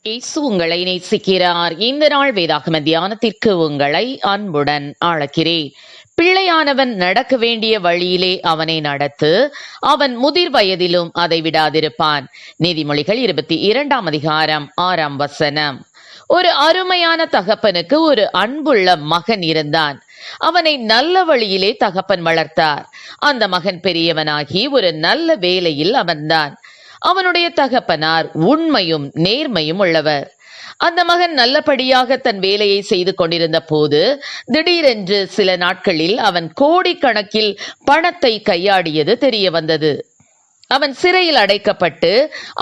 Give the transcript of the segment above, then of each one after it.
இயேசு உங்களை நேசிக்கிறார். இந்த நாள் வேதாகம தியானத்திற்கு உங்களை அன்புடன் அழைக்கிறேன். பிள்ளையானவன் நடக்க வேண்டிய வழியிலே அவனை நடத்து, அவன் முதிர் வயதிலும் அதை விடாதிருப்பான். நீதிமொழிகள் 22:6 ஒரு அருமையான தகப்பனுக்கு ஒரு அன்புள்ள மகன் இருந்தான். அவனை நல்ல வழியிலே தகப்பன் வளர்த்தார். அந்த மகன் பெரியவனாகி ஒரு நல்ல வேலையில் அமர்ந்தான். அவனுடைய தகப்பனார் உண்மையும் நேர்மையும் உள்ளவர். அந்த மகன் நல்லபடியாக தன் வேலையை செய்து கொண்டிருந்த போது திடீரென்று சில நாட்களில் அவன் கோடிக்கணக்கில் பணத்தை கையாடியது தெரிய வந்தது. அவன் சிறையில் அடைக்கப்பட்டு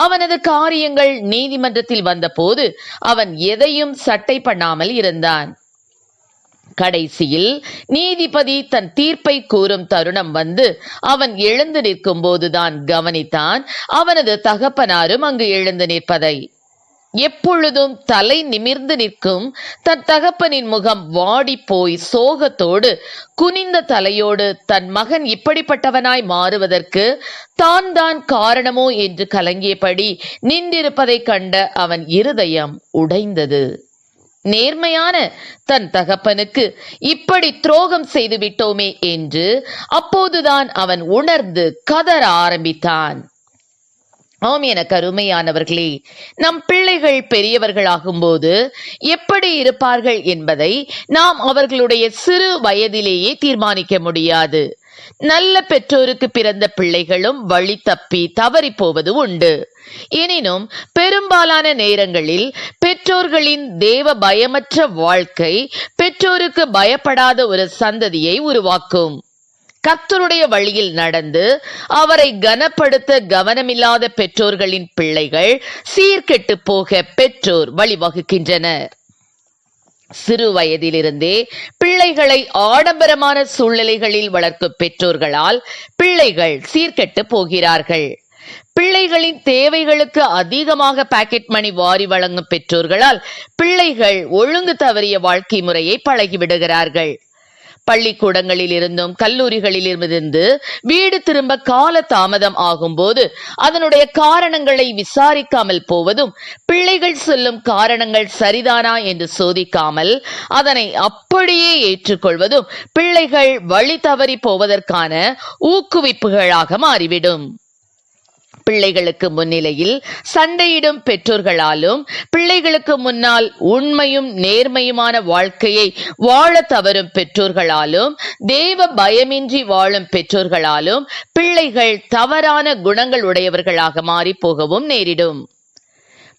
அவனது காரியங்கள் நீதிமன்றத்தில் வந்தபோது அவன் எதையும் சட்டை பண்ணாமல் இருந்தான். கடைசியில் நீதிபதி தன் தீர்ப்பை கூறும் தருணம் வந்து அவன் எழுந்து நிற்கும் போதுதான் கவனித்தான் அவனது தகப்பனாரும் அங்கு எழுந்து நிற்பதை. எப்பொழுதும் தலை நிமிர்ந்து நிற்கும் தன் தகப்பனின் முகம் வாடி போய் சோகத்தோடு குனிந்த தலையோடு தன் மகன் இப்படிப்பட்டவனாய் மாறுவதற்கு தான் காரணமோ என்று கலங்கியபடி நின்றிருப்பதை கண்ட அவன் இருதயம் உடைந்தது. நேர்மையான தன் தகப்பனுக்கு இப்படி துரோகம் செய்து விட்டோமே என்று அப்போதுதான் அவன் உணர்ந்து கதற ஆரம்பித்தான். ஆம், எனக்கு அருமையானவர்களே, நம் பிள்ளைகள் பெரியவர்களாகும் போது எப்படி இருப்பார்கள் என்பதை நாம் அவர்களுடைய சிறு வயதிலேயே தீர்மானிக்க முடியாது. நல்ல பெற்றோருக்கு பிறந்த பிள்ளைகளும் வழி தப்பி தவறி போவது உண்டு. எனினும் பெரும்பாலான நேரங்களில் பெற்றோர்களின் தேவ பயமற்ற வாழ்க்கை பெற்றோருக்கு பயப்படாத ஒரு சந்ததியை உருவாக்கும். கர்த்தருடைய வழியில் நடந்து அவரை கனப்படுத்த கவனமில்லாத பெற்றோர்களின் பிள்ளைகள் சீர்கெட்டு போக பெற்றோர் வழிவகுக்கின்றனர். சிறு வயதிலிருந்தே பிள்ளைகளை ஆடம்பரமான சூழ்நிலைகளில் வளர்க்கும் பெற்றோர்களால் பிள்ளைகள் சீர்கெட்டு போகிறார்கள். பிள்ளைகளின் தேவைகளுக்கு அதிகமாக பாக்கெட் மணி வாரி வழங்கும் பெற்றோர்களால் பிள்ளைகள் ஒழுங்கு தவறிய வாழ்க்கை முறையை பழகிவிடுகிறார்கள். பள்ளிக்கூடங்களில் இருந்தும் கல்லூரிகளில் இருந்து வீடு திரும்ப கால தாமதம் ஆகும்போது அதனுடைய காரணங்களை விசாரிக்காமல் போவதும், பிள்ளைகள் சொல்லும் காரணங்கள் சரிதானா என்று சோதிக்காமல் அதனை அப்படியே ஏற்றுக்கொள்வதும் பிள்ளைகள் வழி தவறி போவதற்கான ஊக்குவிப்புகளாக மாறிவிடும். பிள்ளைகளுக்கு முன்னிலையில் சண்டையிடும் பெற்றோர்களாலும் பிள்ளைகளுக்கு முன்னால் உண்மையும் நேர்மையுமான வாழ்க்கையை வாழ தவறும் பெற்றோர்களாலும் தேவ பயமின்றி வாழும் பெற்றோர்களாலும் பிள்ளைகள் தவறான குணங்கள் உடையவர்களாக மாறி போகவும் நேரிடும்.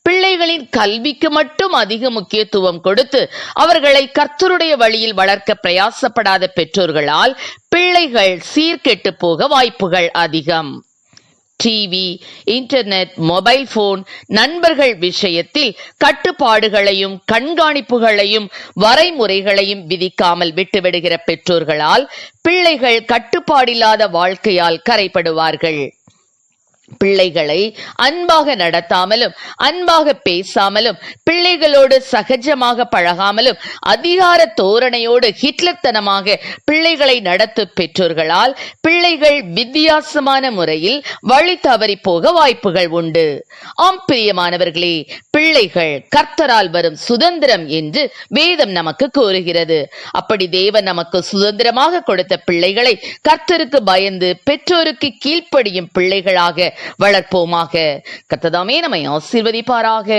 பிள்ளைகளின் கல்விக்கு மட்டும் அதிக முக்கியத்துவம் கொடுத்து அவர்களை கர்த்தருடைய வழியில் வளர்க்க பிரயாசப்படாத பெற்றோர்களால் பிள்ளைகள் சீர்கெட்டு போக வாய்ப்புகள் அதிகம். டிவி, இன்டர்நெட், மொபைல் போன், நண்பர்கள் விஷயத்தில் கட்டுப்பாடுகளையும் கண்காணிப்புகளையும் வரைமுறைகளையும் விதிக்காமல் விட்டுவிடுகிற பெற்றோர்களால் பிள்ளைகள் கட்டுப்பாடில்லாத வாழ்க்கையால் கரைப்படுவார்கள். பிள்ளைகளை அன்பாக நடத்தாமலும் அன்பாக பேசாமலும் பிள்ளைகளோடு சகஜமாக பழகாமலும் அதிகார தோரணையோடு ஹிட்லர்த்தனமாக பிள்ளைகளை நடத்தும் பெற்றோர்களால் பிள்ளைகள் வித்தியாசமான முறையில் வழி தவறி போக வாய்ப்புகள் உண்டு. ஆம் பிரியமானவர்களே, பிள்ளைகள் கர்த்தரால் வரும் சுதந்திரம் என்று வேதம் நமக்கு கூறுகிறது. அப்படி தேவன் நமக்கு சுதந்திரமாக கொடுத்த பிள்ளைகளை கர்த்தருக்கு பயந்து பெற்றோருக்கு கீழ்ப்படியும் பிள்ளைகளாக வளர்ப்போமாக. கர்த்தர் நம்மை ஆசீர்வதிப்பாராக.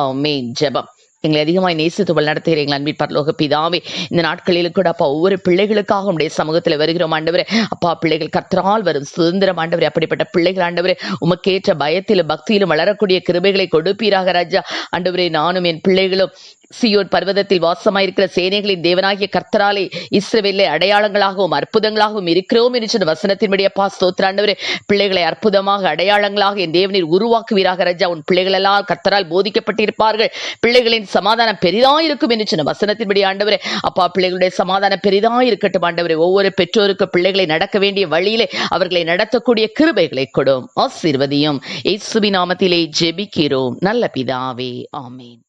ஆமென். ஜெபம். எங்களை அதிகமாய் நேசித்து நடத்துகிற எங்கள் அன்பின் பரலோக பிதாவே, இந்த நாட்களில் கூட அப்பா ஒவ்வொரு பிள்ளைகளுக்காக உடைய சமூகத்தில் வருகிறோம் ஆண்டவரே. அப்பா, பிள்ளைகள் கர்த்தரால் வரும் சுதந்திரம் ஆண்டவரே. அப்படிப்பட்ட பிள்ளைகள் ஆண்டவரே உமக்கேற்ற பயத்திலும் பக்தியிலும் வளரக்கூடிய கிருபைகளை கொடுப்பீராக ராஜா. ஆண்டவரே, நானும் என் பிள்ளைகளும் சியோன் பர்வதத்தில் வாசமாயிருக்கிற சேனைகளின் தேவனாகிய கர்த்தராலே இஸ்ரவேலை அடையாளங்களாகவும் அற்புதங்களாகவும் இருக்கிறோம் என்று வசனத்தின்படி அப்பா ஸ்தோத்திர ஆண்டவரே. பிள்ளைகளை அற்புதமாக அடையாளங்களாக என் தேவனீர் உருவாக்குவீராக ராஜா. உன் பிள்ளைகள் எல்லாம் கர்த்தரால் போதிக்கப்பட்டிருப்பார்கள். பிள்ளைகளின் சமாதானம் பெரிதாயிருக்கும் என்று வசனத்தின்படி ஆண்டவரே. அப்பா, பிள்ளைகளுடைய சமாதானம் பெரிதாயிருக்கட்டும் ஆண்டவரே. ஒவ்வொரு பெற்றோருக்கு பிள்ளைகளை நடக்க வேண்டிய வழியிலே அவர்களை நடத்தக்கூடிய கிருபைகளை கொடும். ஆசீர்வதியும். இயேசுவின் நாமத்திலே ஜெபிக்கிறோம் நல்ல பிதாவே. ஆமென்.